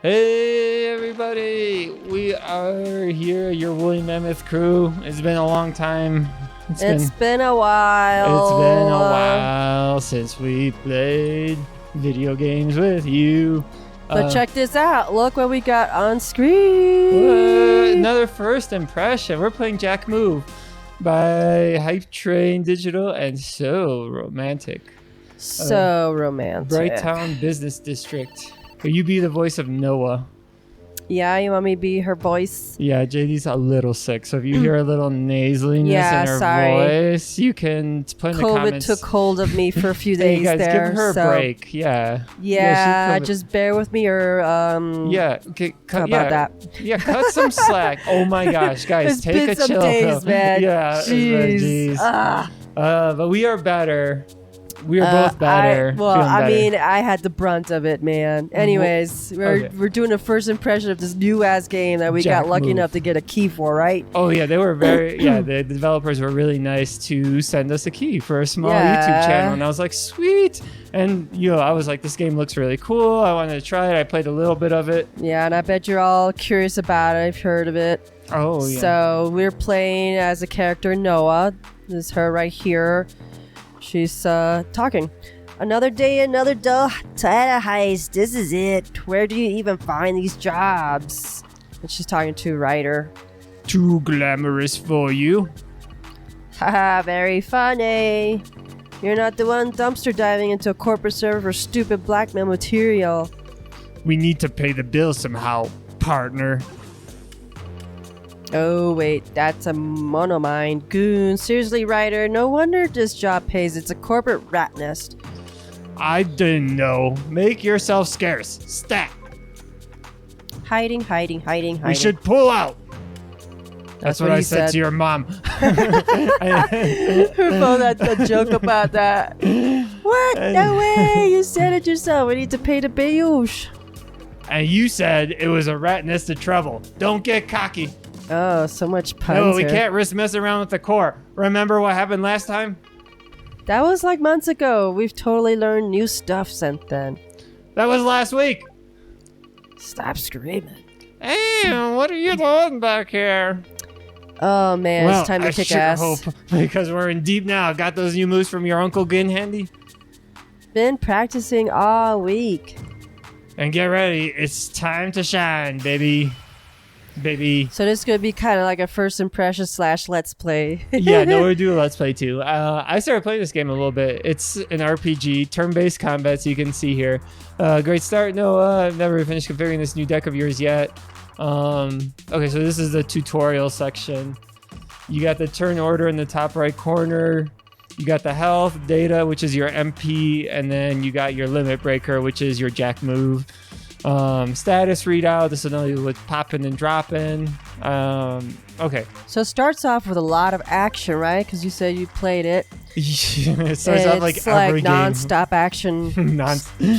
Hey everybody, we are here, your woolly mammoth crew. It's been a long time. It's been a while. It's been a while since we played video games with you. But check this out. Look what we got on screen. Another first impression. We're playing Jackmove by HypeTrain Digital, and so romantic. So romantic. Brighttown Business District. Will you be the voice of Noa? Yeah, you want me to be her voice? Yeah, Jeydie's a little sick, so if you hear a little nasaliness in her voice, you can put in the comments. COVID took hold of me for a few days hey guys, there. give her a break. Yeah, just bear with me or cut about that. Yeah, cut some slack. Oh my gosh, guys, take a chill. Days, man. Yeah, jeez. But we are better. We are both better. I mean, I had the brunt of it, man. Anyways, we're doing a first impression of this new ass game that we got lucky enough to get a key for, right? Oh yeah, they were very the developers were really nice to send us a key for a small YouTube channel, and I was like, sweet. And I was like, this game looks really cool. I wanted to try it. I played a little bit of it. Yeah, and I bet you're all curious about it. I've heard of it. Oh yeah. So we're playing as a character Noa. This is her right here. She's talking. Another day, another dull data heist. This is it. Where do you even find these jobs? And she's talking to Ryder. Too glamorous for you. Haha, very funny. You're not the one dumpster diving into a corporate server for stupid blackmail material. We need to pay the bill somehow, partner. Oh, wait, that's a Monomind goon. Seriously, Ryder, no wonder this job pays. It's a corporate rat nest. I didn't know. Make yourself scarce. Stat. Hiding. We should pull out. That's what I said to your mom. We both had a joke about that. What? No way. You said it yourself. We need to pay the bills. And you said it was a rat nest of trouble. Don't get cocky. Oh, so much puns. No, we can't risk messing around with the core. Remember what happened last time? That was like months ago. We've totally learned new stuff since then. That was last week. Stop screaming. Hey, what are you doing back here? Oh man, it's time to kick ass. Hope, because we're in deep now. Got those new moves from your Uncle Gin handy? Been practicing all week. And get ready. It's time to shine, baby. So this is going to be kind of like a first impression / let's play. Yeah, no, we do a let's play too. I started playing this game a little bit. It's an RPG, turn-based combat, so you can see here. Great start, Noah. I've never finished configuring this new deck of yours yet. Okay, so this is the tutorial section. You got the turn order in the top right corner. You got the health, data, which is your MP, and then you got your limit breaker, which is your jack move. Status readout, this will know you with popping and dropping. Okay. So it starts off with a lot of action, right? Because you said you played it. It starts off like every game. Non-stop action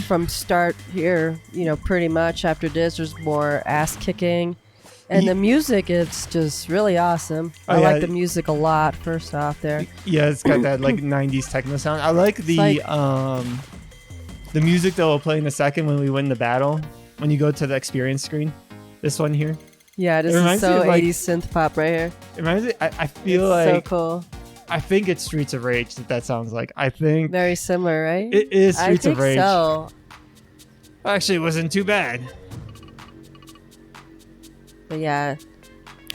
from start here. Pretty much after this, there's more ass kicking. And the music, it's just really awesome. I like the music a lot, first off there. Yeah, it's got that like 90s techno sound. I like the music that will play in a second when we win the battle. When you go to the experience screen. This one here. Yeah, this is so 80s synth pop right here. It reminds me, I feel it's like... so cool. I think it's Streets of Rage that sounds like. I think... Very similar, right? It is Streets of Rage. I think so. Actually, it wasn't too bad. But yeah,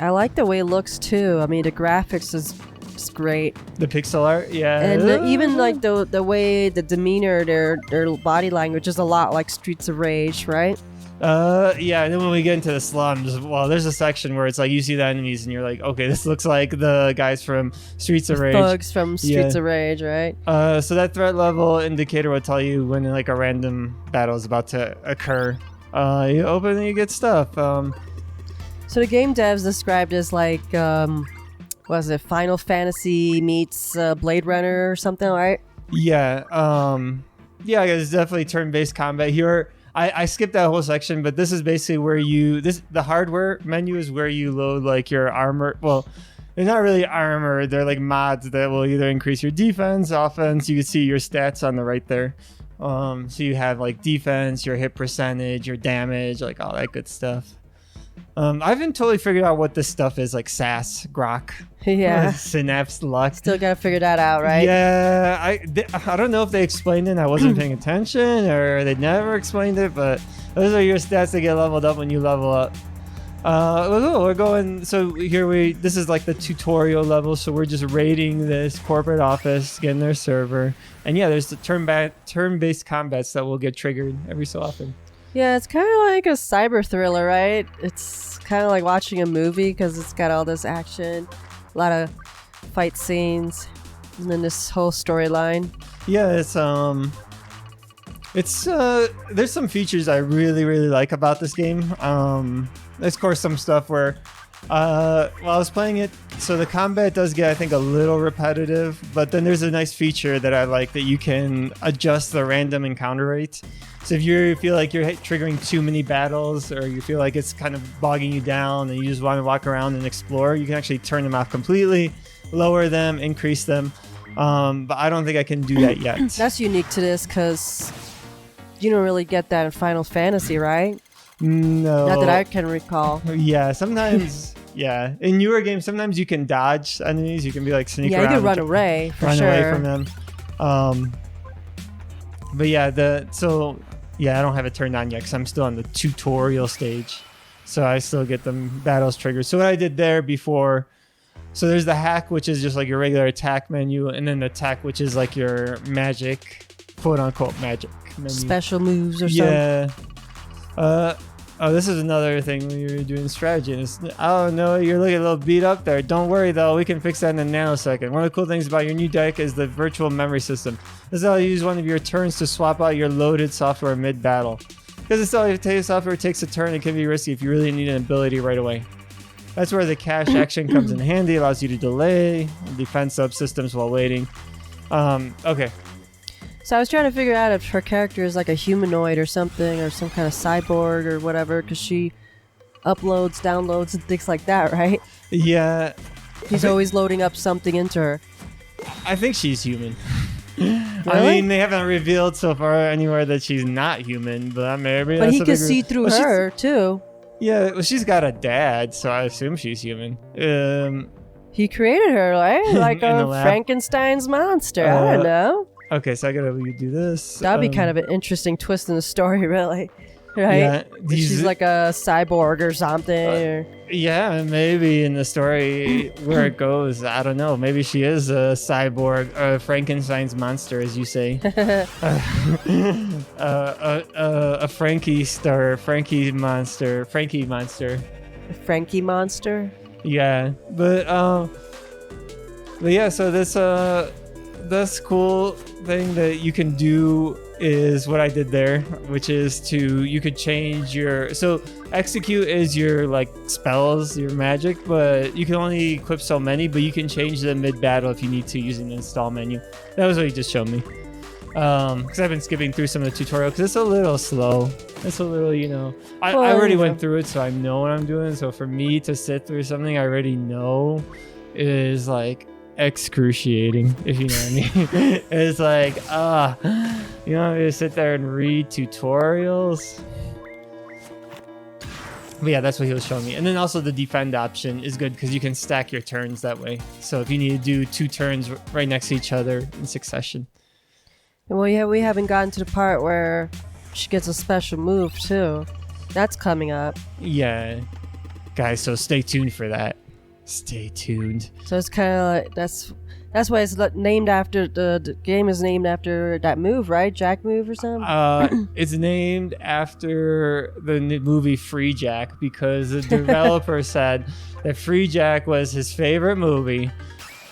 I like the way it looks too. I mean, the graphics is great. The pixel art, yeah. And even like the way, the demeanor, their body language is a lot like Streets of Rage, right? Yeah, and then when we get into the slums, well, there's a section where it's like you see the enemies and you're like, okay, this looks like the guys from Streets of Rage. Thugs from Streets of Rage, right? So that threat level indicator will tell you when like a random battle is about to occur. You open and you get stuff. So the game devs described as like, was it Final Fantasy meets Blade Runner or something, right? Yeah. Yeah, it's definitely turn-based combat here. I skipped that whole section, but this is basically where the hardware menu is where you load like your armor. Well, they're not really armor. They're like mods that will either increase your defense, offense. You can see your stats on the right there. So you have like defense, your hit percentage, your damage, like all that good stuff. I haven't totally figured out what this stuff is, like SAS, Grok, Yeah. Synapse, Luck. Still gotta figure that out, right? Yeah, I don't know if they explained it and I wasn't paying attention, or they never explained it, but those are your stats that get leveled up when you level up. We're going, so here this is like the tutorial level, so we're just raiding this corporate office, getting their server, and yeah, there's the turn-based combats that will get triggered every so often. Yeah, it's kind of like a cyber thriller, right? It's kind of like watching a movie because it's got all this action, a lot of fight scenes, and then this whole storyline. Yeah, there's some features I really, really like about this game. There's of course some stuff where while I was playing it, so the combat does get, I think, a little repetitive, but then there's a nice feature that I like, that you can adjust the random encounter rate. So if you feel like you're triggering too many battles, or you feel like it's kind of bogging you down and you just want to walk around and explore, you can actually turn them off completely, lower them, increase them. But I don't think I can do that yet. That's unique to this because you don't really get that in Final Fantasy, right? No. Not that I can recall. Yeah, sometimes, yeah. In newer games, sometimes you can dodge enemies. You can be like sneak around. Yeah, you can run away, for sure. Run away from them. But yeah, I don't have it turned on yet because I'm still on the tutorial stage. So I still get them battles triggered. So what I did there before, so there's the hack, which is just like your regular attack menu, and then the attack, which is like your magic, quote unquote magic menu. Special moves or something. Yeah. This is another thing when you're doing strategy. And oh no, you're looking a little beat up there. Don't worry though, we can fix that in a nanosecond. One of the cool things about your new deck is the virtual memory system. This is how you use one of your turns to swap out your loaded software mid-battle. Because it's all your software takes a turn, it can be risky if you really need an ability right away. That's where the cache action comes in handy, allows you to delay and defend subsystems while waiting. Okay. So I was trying to figure out if her character is like a humanoid or something, or some kind of cyborg or whatever, because she uploads, downloads, and things like that, right? Yeah. He's always loading up something into her. I think she's human. Really? I mean, they haven't revealed so far anywhere that she's not human, but maybe. But he can see through her too. Yeah, well, she's got a dad, so I assume she's human. He created her, right? Like a Frankenstein's monster. I don't know. Okay, so I gotta do this. That'd be kind of an interesting twist in the story, really. Right? Yeah, she's like a cyborg or something. Yeah, maybe in the story where it goes, I don't know. Maybe she is a cyborg, or a Frankenstein's monster, as you say. A Frankie monster. Frankie monster? Yeah, but yeah, so this cool thing that you can do is what I did there, which is you could change so execute is your like spells, your magic, but you can only equip so many, but you can change them mid-battle if you need to using the install menu. That was what he just showed me. Because I've been skipping through some of the tutorial because it's a little slow. It's a little, I already went through it, so I know what I'm doing. So for me to sit through something I already know is like excruciating, if you know what I mean. It's like, you want me to sit there and read tutorials? But yeah, that's what he was showing me. And then also the defend option is good because you can stack your turns that way. So if you need to do 2 turns right next to each other in succession. Well, yeah, we haven't gotten to the part where she gets a special move too. That's coming up. Yeah, guys, so stay tuned for that. Stay tuned. So it's kind of like that's why it's named after the game is named after that move, right? Jack move or something. It's named after the movie Free Jack because the developer said that Free Jack was his favorite movie.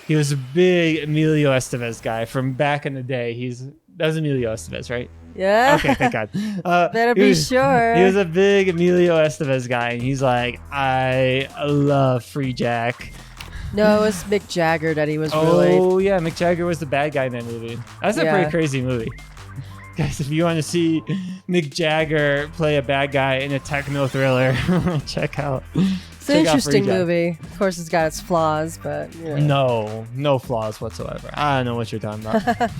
He was a big Emilio Estevez guy from back in the day. That was Emilio Estevez, right? Yeah. Okay, thank God. Better be sure. He was a big Emilio Estevez guy, and he's like, I love Free Jack. No, it was Mick Jagger that he was really... Oh, yeah, Mick Jagger was the bad guy in that movie. That's a pretty crazy movie. Guys, if you want to see Mick Jagger play a bad guy in a techno thriller, check out. It's an interesting movie. Of course, it's got its flaws, but... No flaws whatsoever. I don't know what you're talking about.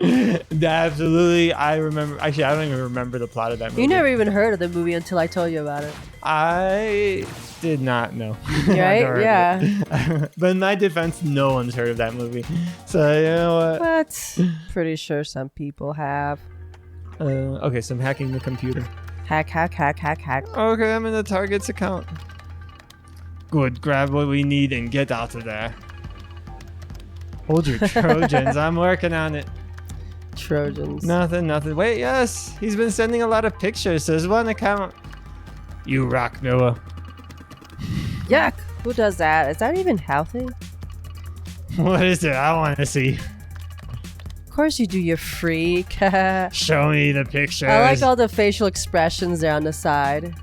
Absolutely, I remember. Actually, I don't even remember the plot of that movie. You never even heard of the movie until I told you about it. I did not know. Right? Yeah. But in my defense, no one's heard of that movie. So you know what? What? Pretty sure some people have. Okay, so I'm hacking the computer. Hack. Okay, I'm in the target's account. Good, grab what we need and get out of there. Hold your Trojans, I'm working on it. Trojans. Nothing. Wait, yes, he's been sending a lot of pictures. There's one account. You rock, Noah. Yuck. Who does that? Is that even healthy? What is it? I want to see. Of course you do, you freak. Show me the pictures. I like all the facial expressions there on the side.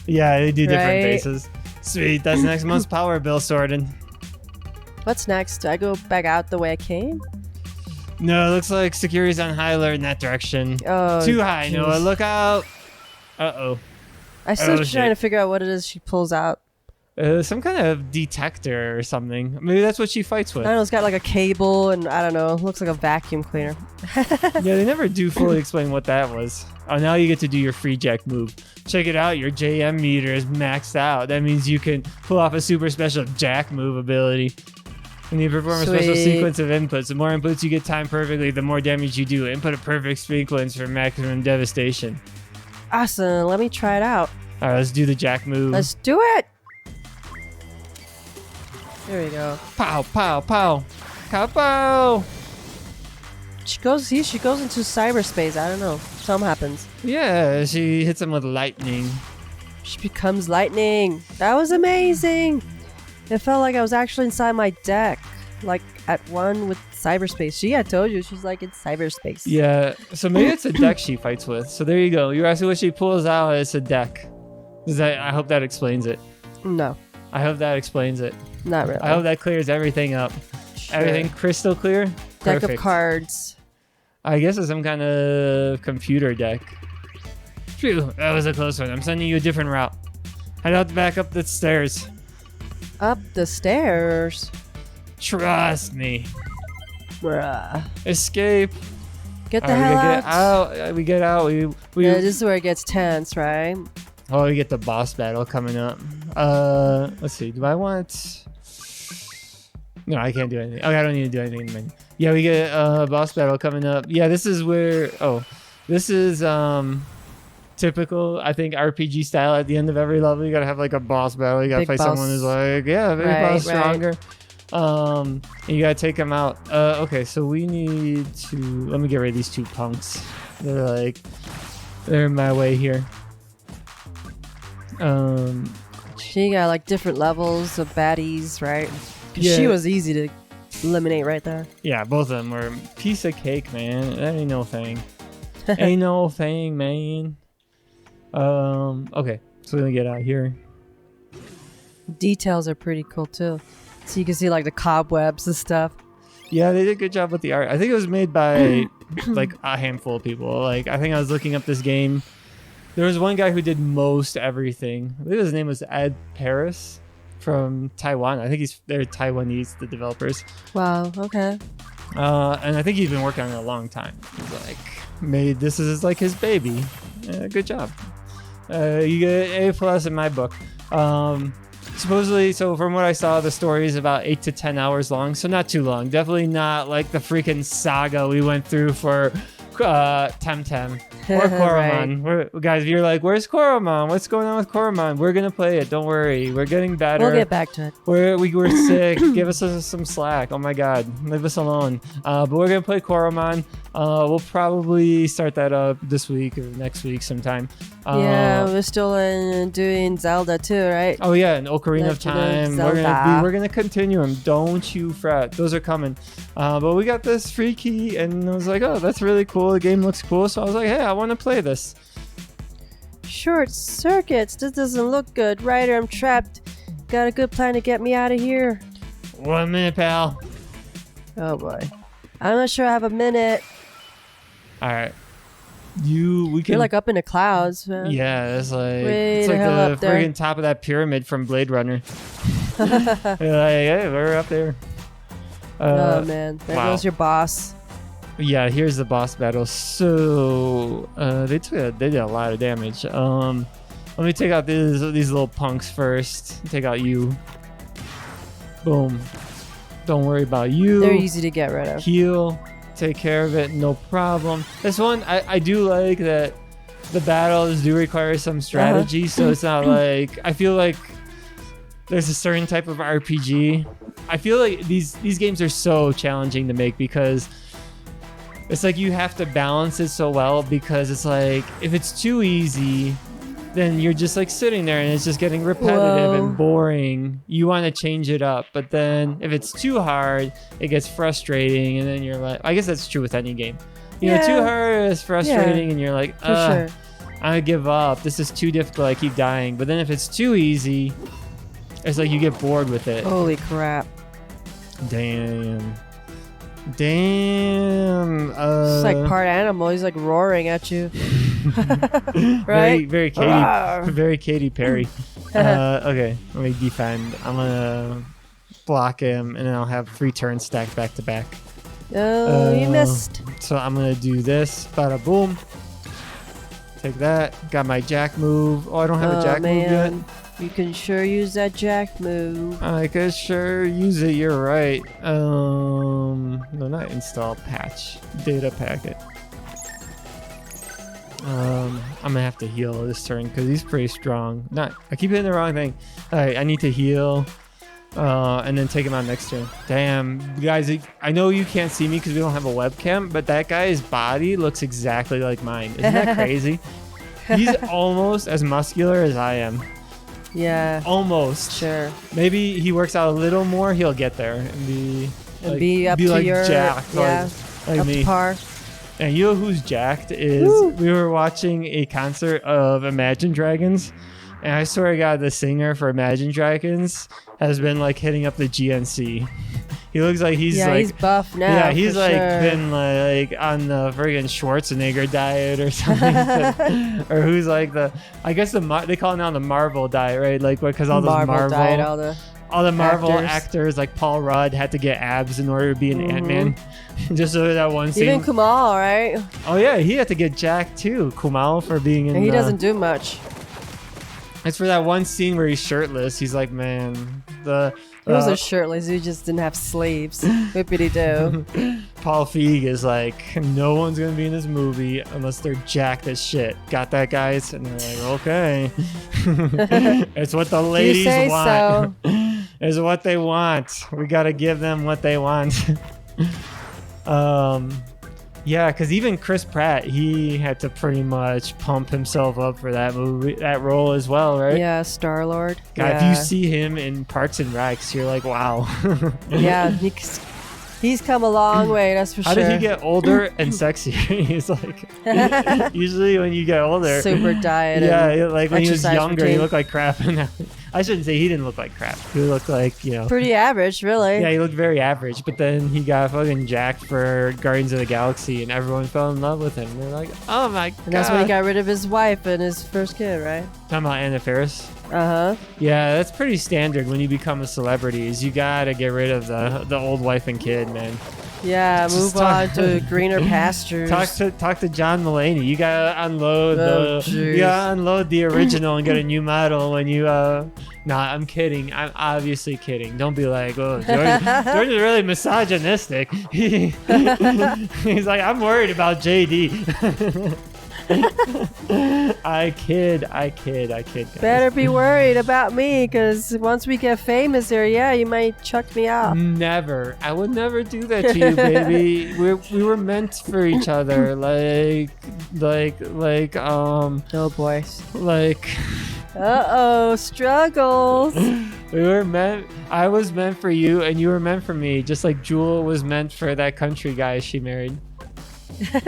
Yeah, they do different Right? faces. Sweet, that's next month's power bill sorting. What's next? Do I go back out the way I came? No, it looks like security's on high alert in that direction. Oh, Too high, geez. Noah. Look out. Uh-oh. I'm still Oh, trying to shit. figure out what it is she pulls out. Some kind of detector or something. Maybe that's what she fights I with. don't know, it's got like a cable and I don't know, looks like a vacuum cleaner. Yeah, they never do fully explain what that was. Oh, now you get to do your free jack move. Check it out, your JM meter is maxed out. That means you can pull off a super special jack move ability. When you perform a special Sweet. sequence of inputs, the more inputs you get timed perfectly, the more damage you do. Input a perfect sequence for maximum devastation. Awesome, let me try it out. All right, let's do the jack move. Let's do it! There we go. Pow, pow, pow. Kapow! She goes into cyberspace, I don't know. Something happens. Yeah, she hits him with lightning. She becomes lightning. That was amazing! It felt like I was actually inside my deck. Like at one with cyberspace. I told you, she's like in cyberspace. Yeah, so maybe it's a deck she fights with. So there you go. You're asking what she pulls out. It's a deck. I hope that explains it. No, I hope that explains it. not really. I hope that clears everything up. Sure. Everything crystal clear? Deck Perfect. of cards. I guess it's some kind of computer deck. Phew, that was a close one. I'm sending you a different route. Head out back up the stairs. Up the stairs. Trust me. Bruh. Escape. Get the All right, hell we out. get out. We get out. We Yeah, this is where it gets tense, right? Oh, we get the boss battle coming up. Let's see. Do I want? No, I can't do anything. Okay, I don't need to do anything in the menu. Yeah, we get boss battle coming up. Yeah, this is where. Oh, this is typical. I think RPG style. At the end of every level, you gotta have like a boss battle. You gotta Big fight boss. someone who's like, yeah, very Right, boss right. stronger. And you gotta take them out. Okay, so we need to. Let me get rid of these two punks. They're in my way here. She got like different levels of baddies, right? 'Cause Yeah. she was easy to eliminate right there. Yeah, both of them were a piece of cake, man. That ain't no thing. Ain't no thing, man. Okay, so we're gonna get out here. Details are pretty cool too. So you can see like the cobwebs and stuff. Yeah, they did a good job with the art. I think it was made by like a handful of people. Like, I think I was looking up this game. There was one guy who did most everything. I think his name was Ed Paris from Taiwan. I think they're Taiwanese, the developers. Wow, okay. And I think he's been working on it a long time. He's like, this is like his baby. Good job. You get A+ in my book. Supposedly, so from what I saw, the story is about 8 to 10 hours long, so not too long. Definitely not like the freaking saga we went through for Temtem or Koromon. Guys, if you're like, where's Koromon? What's going on with Koromon? We're gonna play it. Don't worry. We're getting better. We'll get back to it. We were sick. Give us some slack. Oh my god, leave us alone. But we're gonna play Koromon. We'll probably start that up this week or next week sometime. Yeah, we're still doing Zelda too, right? Oh yeah, and Ocarina of Legend of Time. We're Zelda. gonna continue them. Don't you fret. Those are coming. But we got this free key, and I was like, oh, that's really cool. The game looks cool. So I was like, hey, I want to play this. Short circuits. This doesn't look good. Ryder, I'm trapped. Got a good plan to get me out of here. 1 minute, pal. Oh boy. I'm not sure I have a minute. All right. We can. You're like up in the clouds, man. Yeah, it's like Way the the hell up there. friggin' top of that pyramid from Blade Runner. You're like, hey, we're up there. Oh man, there wow. goes your boss. Yeah, here's the boss battle. So they did a lot of damage. Let me take out these little punks first. Take out you. Boom. Don't worry about you. They're easy to get rid of. Heal. Take care of it. No problem. This one, I do like that the battles do require some strategy. So it's not like... I feel like there's a certain type of RPG. I feel like these games are so challenging to make because it's like you have to balance it so well, because it's like if it's too easy, then you're just like sitting there and it's just getting repetitive and boring. You want to change it up, but then if it's too hard, it gets frustrating, and then you're like, I guess that's true with any game. You know, too hard is frustrating, and you're like, I'm gonna give up. This is too difficult. I keep dying. But then if it's too easy, it's like you get bored with it. Holy crap! Damn. It's like part animal. He's like roaring at you. Right? Very Katy, very Katy Perry. Okay, let me defend. I'm gonna block him, and then I'll have 3 turns stacked back to back. Oh, you missed. So I'm gonna do this. Bada boom. Take that. Got my jack move. Oh, I don't have a jack move yet. You can sure use that jack move. I could sure use it. You're right. No, not install patch. Data packet. I'm gonna have to heal this turn because he's pretty strong. I keep hitting the wrong thing. All right, I need to heal, and then take him out next turn. Damn, guys! I know you can't see me because we don't have a webcam, but that guy's body looks exactly like mine. Isn't that crazy? He's almost as muscular as I am. Yeah. Almost. Sure. Maybe he works out a little more. He'll get there and be up to like your jacked, yeah, like up me. to par. And you know who's jacked is we were watching a concert of Imagine Dragons, and I swear to God, the singer for Imagine Dragons has been like hitting up the GNC. He looks like he's he's buff now. Yeah, he's like been like on the friggin' Schwarzenegger diet or something, or who's like I guess they call it now the Marvel diet, right? Like because all those Marvel diet, all the Marvel actors like Paul Rudd had to get abs in order to be an Ant-Man. Just so that one scene. Even Kumal, right? Oh yeah, he had to get jacked too. Kumal for being in. And he doesn't do much. It's for that one scene where he's shirtless. He's like, man, he wasn't shirtless. He just didn't have sleeves. Whippity do. Paul Feig is like, no one's gonna be in this movie unless they're jacked as shit. Got that, guys? And they're like, okay. It's what the ladies want. So. It's what they want. We gotta give them what they want. Yeah, because even Chris Pratt, he had to pretty much pump himself up for that movie, that role as well, right? Yeah, Star-Lord. God, yeah. If you see him in Parks and Recs, you're like, wow. Yeah, he's come a long way, that's for How sure. did he get older and sexier? He's like, usually when you get older, super diet. Yeah, like when he was younger, routine. he looked like crap. I shouldn't say he didn't look like crap. He looked like, you know, pretty average, really. Yeah, he looked very average. But then he got fucking jacked for Guardians of the Galaxy, and everyone fell in love with him. They're like, oh my god. And that's when he got rid of his wife and his first kid, right? Talking about Anna Faris. Uh-huh. Yeah, that's pretty standard when you become a celebrity. Is you gotta get rid of the old wife and kid, man. Yeah, Just move on to greener pastures. Talk to John Mulaney. You gotta unload the original and get a new model when you Nah, I'm kidding. I'm obviously kidding. Don't be like, oh, George is really misogynistic. He's like, I'm worried about JD. I kid. Guys. Better be worried about me, because once we get famous here, yeah, you might chuck me out. Never. I would never do that to you, baby. We were meant for each other. Oh, boys. Like. Uh-oh, struggles. I was meant for you, and you were meant for me, just like Jewel was meant for that country guy she married.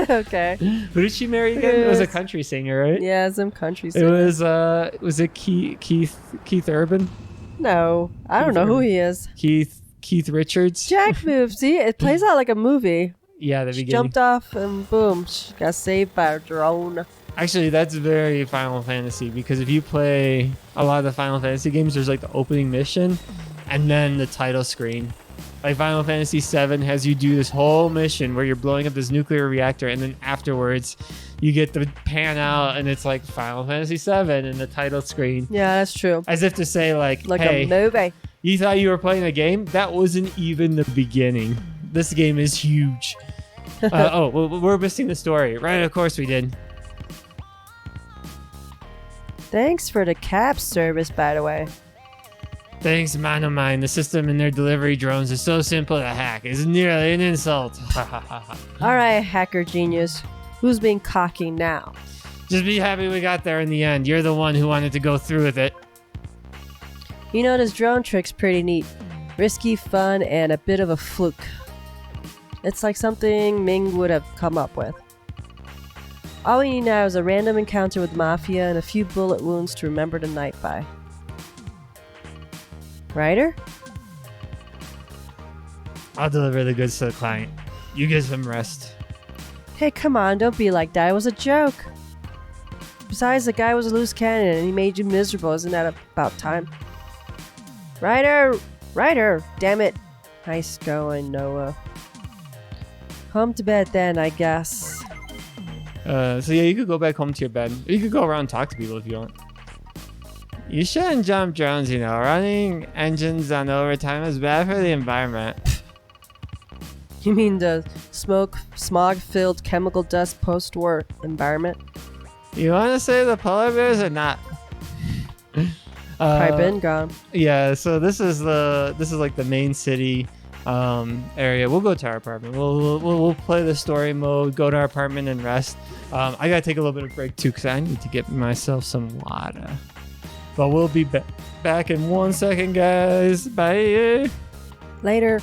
Okay. Who did she marry again? It was a country singer, right? Yeah, some country singer. It was it Keith Urban? No, I don't know who he is. Keith Richards. Jack move. See, it plays out like a movie. Yeah, the beginning. Jumped off and boom, she got saved by a drone. Actually, that's very Final Fantasy, because if you play a lot of the Final Fantasy games, there's like the opening mission and then the title screen. Like Final Fantasy VII has you do this whole mission where you're blowing up this nuclear reactor, and then afterwards you get the pan out and it's like Final Fantasy VII in the title screen. Yeah, that's true. As if to say like hey, a movie. You thought you were playing a game? That wasn't even the beginning. This game is huge. We're missing the story. Right, of course we did. Thanks for the cab service, by the way. Thanks, Monomind. The system in their delivery drones is so simple to hack. It's nearly an insult. Alright, hacker genius. Who's being cocky now? Just be happy we got there in the end. You're the one who wanted to go through with it. You know, this drone trick's pretty neat. Risky, fun, and a bit of a fluke. It's like something Ming would have come up with. All we need now is a random encounter with Mafia and a few bullet wounds to remember the night by. Ryder? I'll deliver the goods to the client. You get some rest. Hey, come on, don't be like that. It was a joke. Besides, the guy was a loose cannon and he made you miserable. Isn't that about time? Ryder! Ryder! Damn it. Nice going, Noah. Home to bed then, I guess. So yeah, you could go back home to your bed. Or you could go around and talk to people if you want. You shouldn't jump drones, you know. Running engines on overtime is bad for the environment. You mean the smog-filled chemical dust post-war environment? You want to say the polar bears or not? Probably been gone. Yeah, so this is like the main city area. We'll go to our apartment. We'll play the story mode, go to our apartment and rest. I gotta take a little bit of break too because I need to get myself some water. But we'll be back in 1 second, guys. Bye. Later.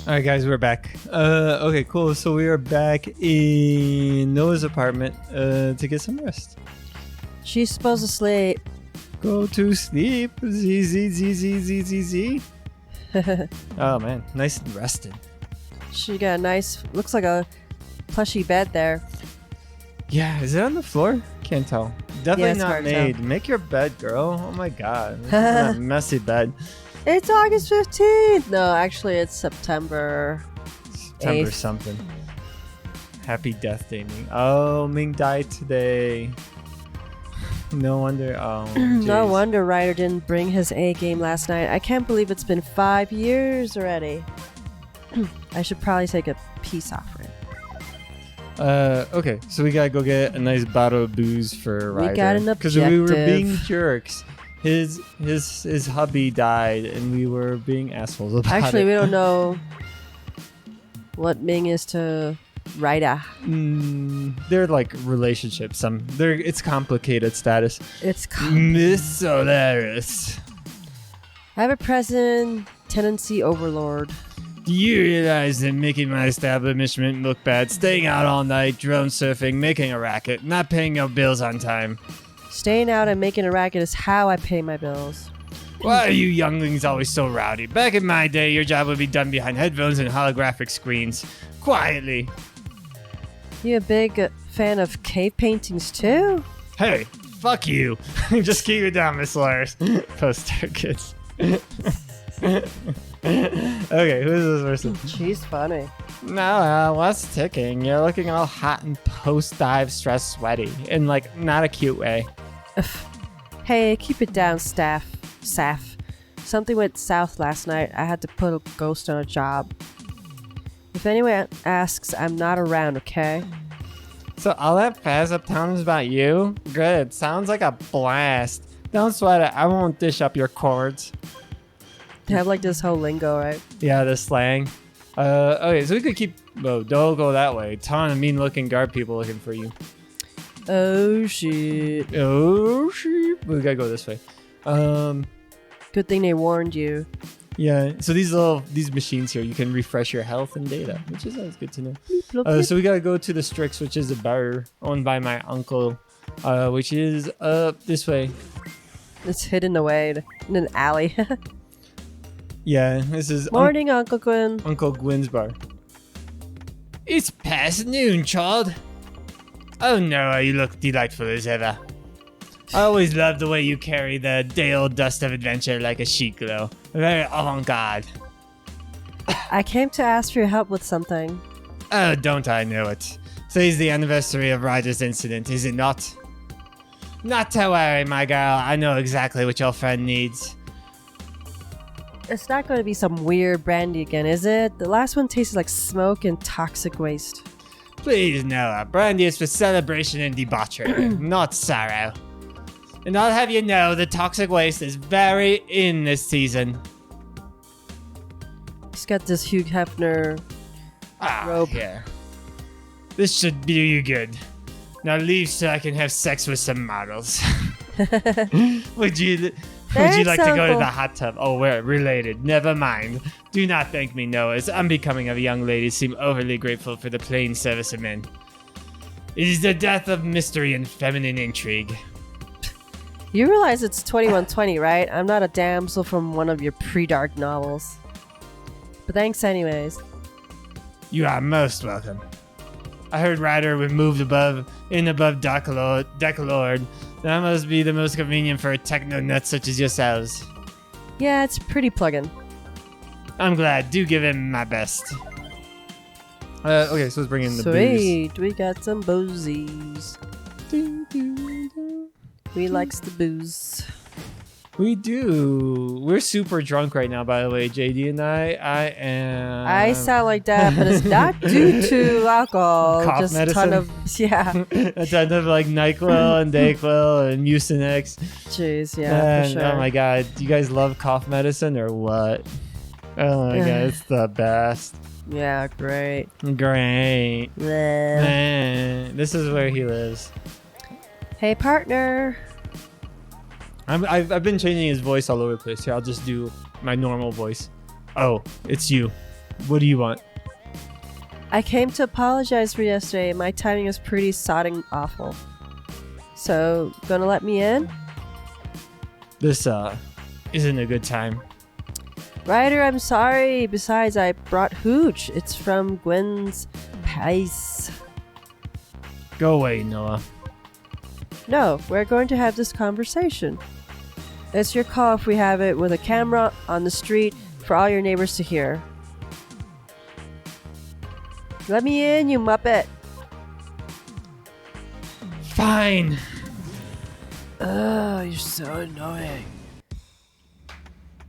All right, guys, we're back. Okay, cool. So we are back in Noah's apartment to get some rest. She's supposed to sleep. Go to sleep. Z. Oh man, nice and rested. She got a nice, looks like a plushy bed there. Yeah, is it on the floor? Can't tell. Definitely Yeah, not made. Make your bed, girl. Oh my god. This is a messy bed. It's August 15th. No, actually, it's September 8th. Something. Happy Death Day, Ming. Oh, Ming died today. No wonder. Oh, No wonder Ryder didn't bring his A game last night. I can't believe it's been 5 years already. I should probably take a peace offering. Okay, so we gotta go get a nice bottle of booze for Ryder. We got an because we were objective. being jerks. His hubby died, and we were being assholes about it. Actually, we don't know what Ming is to Ryder. They're like relationships. It's complicated status. It's Miss Solaris. I have a present tenancy overlord. Do you realize that making my establishment look bad, staying out all night, drone surfing, making a racket, not paying your bills on time? Staying out and making a racket is how I pay my bills. Why are you younglings always so rowdy? Back in my day, your job would be done behind headphones and holographic screens. Quietly. You a big fan of cave paintings too? Hey, fuck you. Just keep it down, Miss Solaris. Poster kids. Okay, who's this person? She's funny. No, what's ticking? You're looking all hot and post-dive stress sweaty. In, like, not a cute way. Hey, keep it down, Saf. Something went south last night. I had to put a ghost on a job. If anyone asks, I'm not around, okay? So all that fast uptown is about you? Good. Sounds like a blast. Don't sweat it. I won't dish up your cords. They have like this whole lingo, right? Yeah, the slang. Okay, so we could keep... Oh, don't go that way. Ton of mean-looking guard people looking for you. Oh, shit. Oh, shit. We gotta go this way. Good thing they warned you. Yeah, so these machines here, you can refresh your health and data, which is always good to know. So we gotta go to the Strix, which is a bar owned by my uncle, which is up this way. It's hidden away in an alley. Yeah, this is Morning, Uncle Gwen. Uncle Gwen's bar. It's past noon, child. Oh no, you look delightful as ever. I always love the way you carry the day-old dust of adventure like a chic glow. Very avant-garde. I came to ask for your help with something. Oh, don't I know it? Today's the anniversary of Ryder's incident, is it not? Not to worry, my girl. I know exactly what your friend needs. It's not going to be some weird brandy again, is it? The last one tasted like smoke and toxic waste. Please, Noah. Brandy is for celebration and debauchery, not sorrow. And I'll have you know the toxic waste is very in this season. He's got this Hugh Hefner rope. Here. This should do you good. Now leave so I can have sex with some models. Would you like to go to the hot tub? Oh, we're related. Never mind. Do not thank me, Noah, as unbecoming of young ladies seem overly grateful for the plain service of men. It is the death of mystery and feminine intrigue. You realize it's 2120, right? I'm not a damsel from one of your pre-dark novels. But thanks anyways. You are most welcome. I heard Ryder was moved above Decalord. That must be the most convenient for a techno nut such as yourselves. Yeah, it's pretty plug-in. I'm glad. Do give him my best. Okay, so let's bring in the Sweet, we got some boozies. We likes the booze. We do. We're super drunk right now, by the way, JD and I. I sound like that, but it's not due to alcohol. Cough just medicine? a ton of, yeah. A ton of like NyQuil and Dayquil and Mucinex. Jeez, yeah, And, for sure. oh my god, do you guys love cough medicine or what? Oh my god, it's the best. Yeah, great. Great. Bleh. Man, this is where he lives. Hey, partner. I've been changing his voice all over the place. Here, I'll just do my normal voice. Oh, it's you. What do you want? I came to apologize for yesterday. My timing was pretty sodding awful. So, gonna let me in? This isn't a good time. Ryder, I'm sorry. Besides, I brought hooch. It's from Gwen's place. Go away, Noah. No, we're going to have this conversation. It's your call if we have it with a camera on the street for all your neighbors to hear. Let me in, you muppet. Fine. Oh, you're so annoying.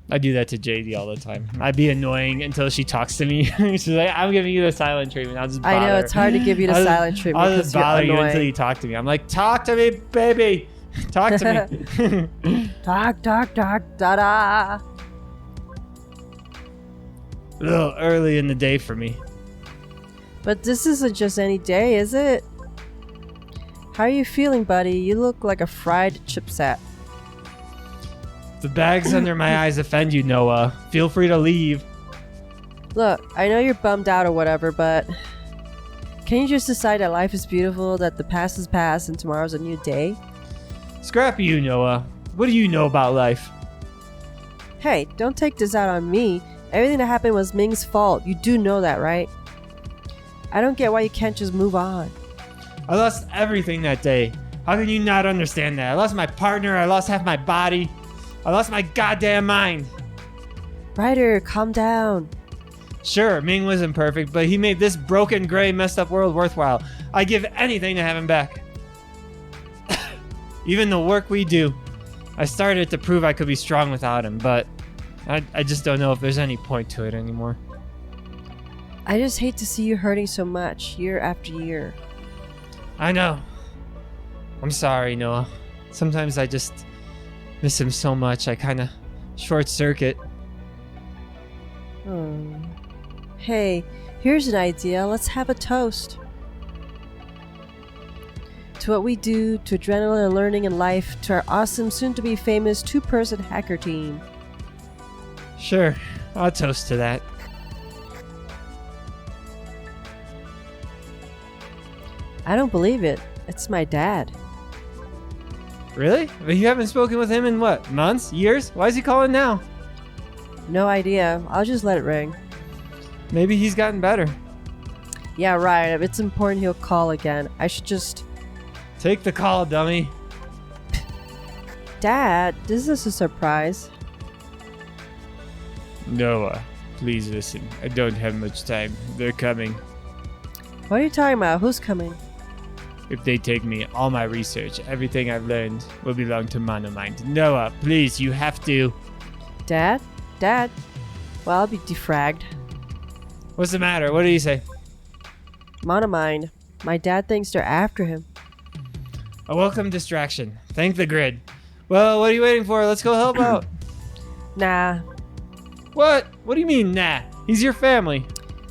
I do that to JD all the time. I'd be annoying until she talks to me. She's like, I'm giving you the silent treatment. I'll just bother. I know, it's hard to give you the silent treatment I'll because just you're bother you annoying. until you talk to me. I'm like, talk to me, baby. Talk to me. Talk, da-da. A little early in the day for me. But this isn't just any day, is it? How are you feeling, buddy? You look like a fried chipset. The bags under my eyes offend you, Noah. Feel free to leave. Look, I know you're bummed out or whatever, but can you just decide that life is beautiful, that the past is past, and tomorrow's a new day? Scrap you, Noah. What do you know about life? Hey, don't take this out on me. Everything that happened was Ming's fault. You do know that, right? I don't get why you can't just move on. I lost everything that day. How can you not understand that? I lost my partner. I lost half my body. I lost my goddamn mind. Ryder, calm down. Sure, Ming wasn't perfect, but he made this broken, gray, messed up world worthwhile. I'd give anything to have him back. Even the work we do. I started to prove I could be strong without him, but I just don't know if there's any point to it anymore. I just hate to see you hurting so much, year after year. I know. I'm sorry, Noah. Sometimes I just miss him so much, I kind of short circuit. Hey, here's an idea. Let's have a toast. To what we do, to adrenaline and learning in life, to our awesome, soon-to-be famous two-person hacker team. Sure, I'll toast to that. I don't believe it. It's my dad. Really? But you haven't spoken with him in what, months? Years? Why is he calling now? No idea. I'll just let it ring. Maybe he's gotten better. Yeah, right. If it's important, he'll call again. I should just... Take the call, dummy. Dad, this is a surprise. Noah, please listen. I don't have much time. They're coming. What are you talking about? Who's coming? If they take me, all my research, everything I've learned will belong to Monomind. Noah, please, you have to. Dad? Dad? Well, I'll be defragged. What's the matter? What did he say? Monomind. My dad thinks they're after him. A welcome distraction. Thank the grid. Well, what are you waiting for? Let's go help out. Nah. What? What do you mean, nah? He's your family.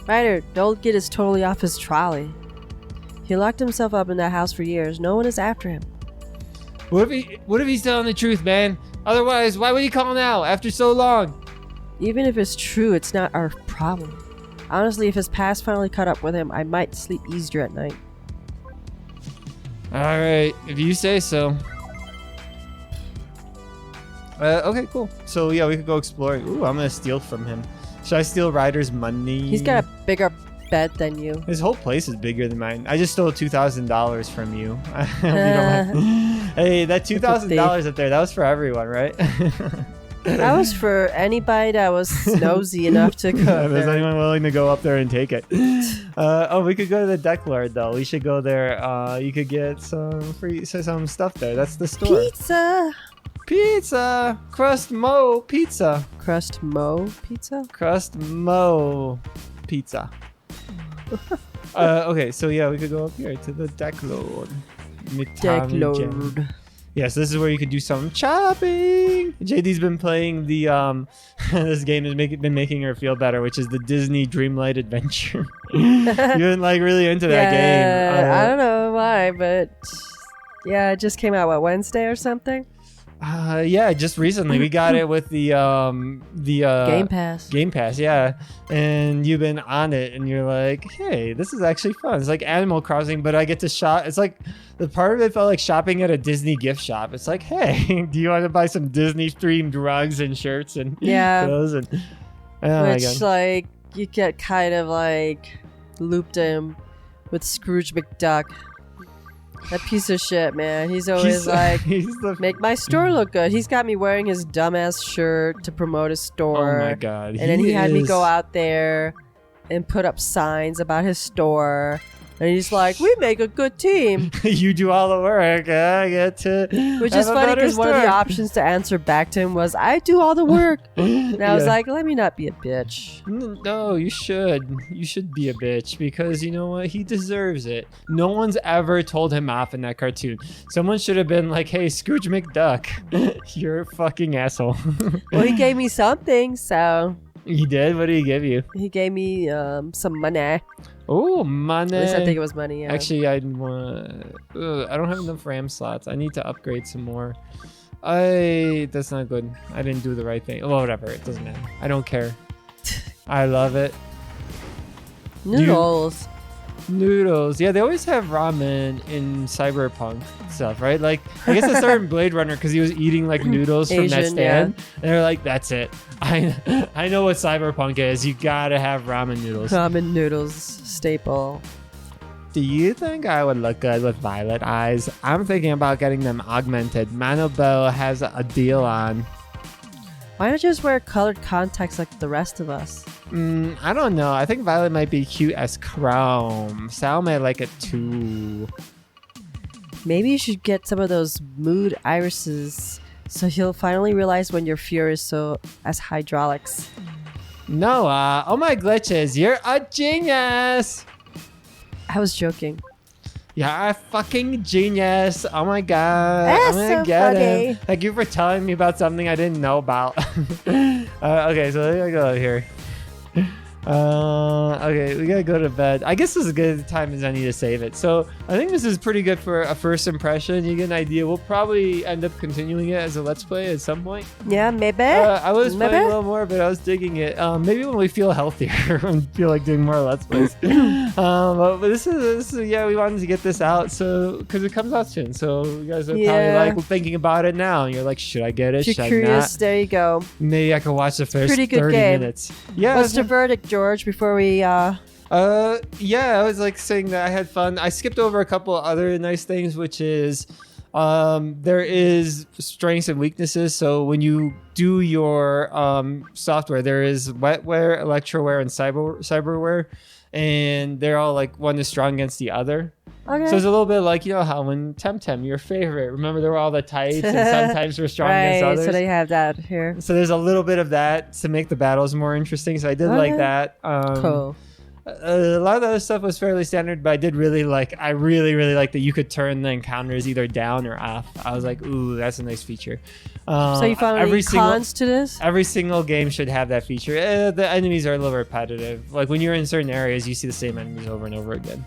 Ryder, the old kid is totally off his trolley. He locked himself up in that house for years. No one is after him. What if he's telling the truth, man? Otherwise, why would he call now after so long? Even if it's true, it's not our problem. Honestly, if his past finally caught up with him, I might sleep easier at night. Alright, if you say so. Okay, cool. So yeah, we could go explore. Ooh, I'm gonna steal from him. Should I steal Ryder's money? He's got a bigger bed than you. His whole place is bigger than mine. I just stole $2,000 from you. I hope you don't mind. Hey, that $2,000 up there, that was for everyone, right? That was for anybody that was nosy enough to go Is there. anyone willing to go up there and take it? Oh, we could go to the Deck Lord though. We should go there. You could get some stuff there. That's the store. Pizza! Crust Mo Pizza. Crust Mo Pizza? Crust Mo Pizza. Okay, so yeah, we could go up here to the Deck Lord. Deck Lord. Yes, this is where you could do some shopping. Jeydie's been playing the this game has been making her feel better, which is the Disney Dreamlight Adventure. You've been like really into that game. I don't know why, but yeah, it just came out Wednesday or something. Yeah, just recently we got it with the Game Pass. Game Pass, yeah. And you've been on it, and you're like, hey, this is actually fun. It's like Animal Crossing, but I get to shop. It's like the part of it felt like shopping at a Disney gift shop. It's like, hey, do you want to buy some Disney themed rugs and shirts and clothes and which like you get kind of like looped in with Scrooge McDuck. That piece of shit, man. He's always make my store look good. He's got me wearing his dumbass shirt to promote his store. Oh my god. And then he had me go out there and put up signs about his store. And he's like, we make a good team. You do all the work. I get to. Which is funny because one of the options to answer back to him was, I do all the work. And I was like, let me not be a bitch. No, you should. You should be a bitch because you know what? He deserves it. No one's ever told him off in that cartoon. Someone should have been like, hey, Scrooge McDuck, you're a fucking asshole. Well, he gave me something, so. He did? What did he give you? He gave me some money. Oh, money. At least I think it was money, yeah. Actually, I don't have enough RAM slots. I need to upgrade some more. That's not good. I didn't do the right thing. Well, whatever. It doesn't matter. I don't care. I love it. Noodles. Noodles. Yeah, they always have ramen in cyberpunk stuff, right? Like, I guess I started in Blade Runner because he was eating like noodles from that stand. Yeah. And they're like, that's it. I know what cyberpunk is. You gotta have ramen noodles. Ramen noodles, staple. Do you think I would look good with violet eyes? I'm thinking about getting them augmented. Manobel has a deal on. Why not just wear colored contacts like the rest of us? I don't know. I think Violet might be cute as Chrome. Sal may like it too. Maybe you should get some of those mood irises so he'll finally realize when you're furious as hydraulics. Noah, oh my glitches, you're a genius! I was joking. You're a fucking genius. Oh my god. That's I'm gonna so get funny. it. Thank you for telling me about something I didn't know about. Okay, so let me go here. Okay, we gotta go to bed. I guess this is as good a time as any to save it. So I think this is pretty good for a first impression. You get an idea. We'll probably end up continuing it as a let's play at some point. Yeah, maybe. I was playing a little more, but I was digging it. Maybe when we feel healthier and feel like doing more let's plays. But this is yeah, we wanted to get this out so because it comes out soon. So you guys are probably like thinking about it now. And you're like, should I get it? If you're curious, there you go. Maybe I could watch the first 30 game. minutes. Yeah. What's the verdict, George? Before we yeah, I was like saying that I had fun. I skipped over a couple other nice things, which is There is strengths and weaknesses. So when you do your software, there is wetware, electroware, and cyberware, and they're all like one is strong against the other. Okay. So it's a little bit like, you know how when Temtem, your favorite, remember there were all the types and sometimes we're strong against right, others. so they have that here. So there's a little bit of that to make the battles more interesting. So I did like that. Cool. A lot of the other stuff was fairly standard, but I did really like that you could turn the encounters either down or off. I was like, ooh, that's a nice feature. So you found any cons to this? Every single game should have that feature. The enemies are a little repetitive. Like when you're in certain areas, you see the same enemies over and over again.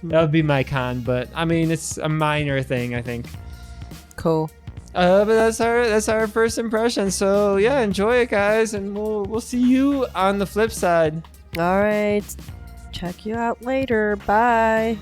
That would be my con, but I mean, it's a minor thing, I think. Cool. But that's our first impression. So yeah, enjoy it, guys, and we'll see you on the flip side. All right. Check you out later. Bye.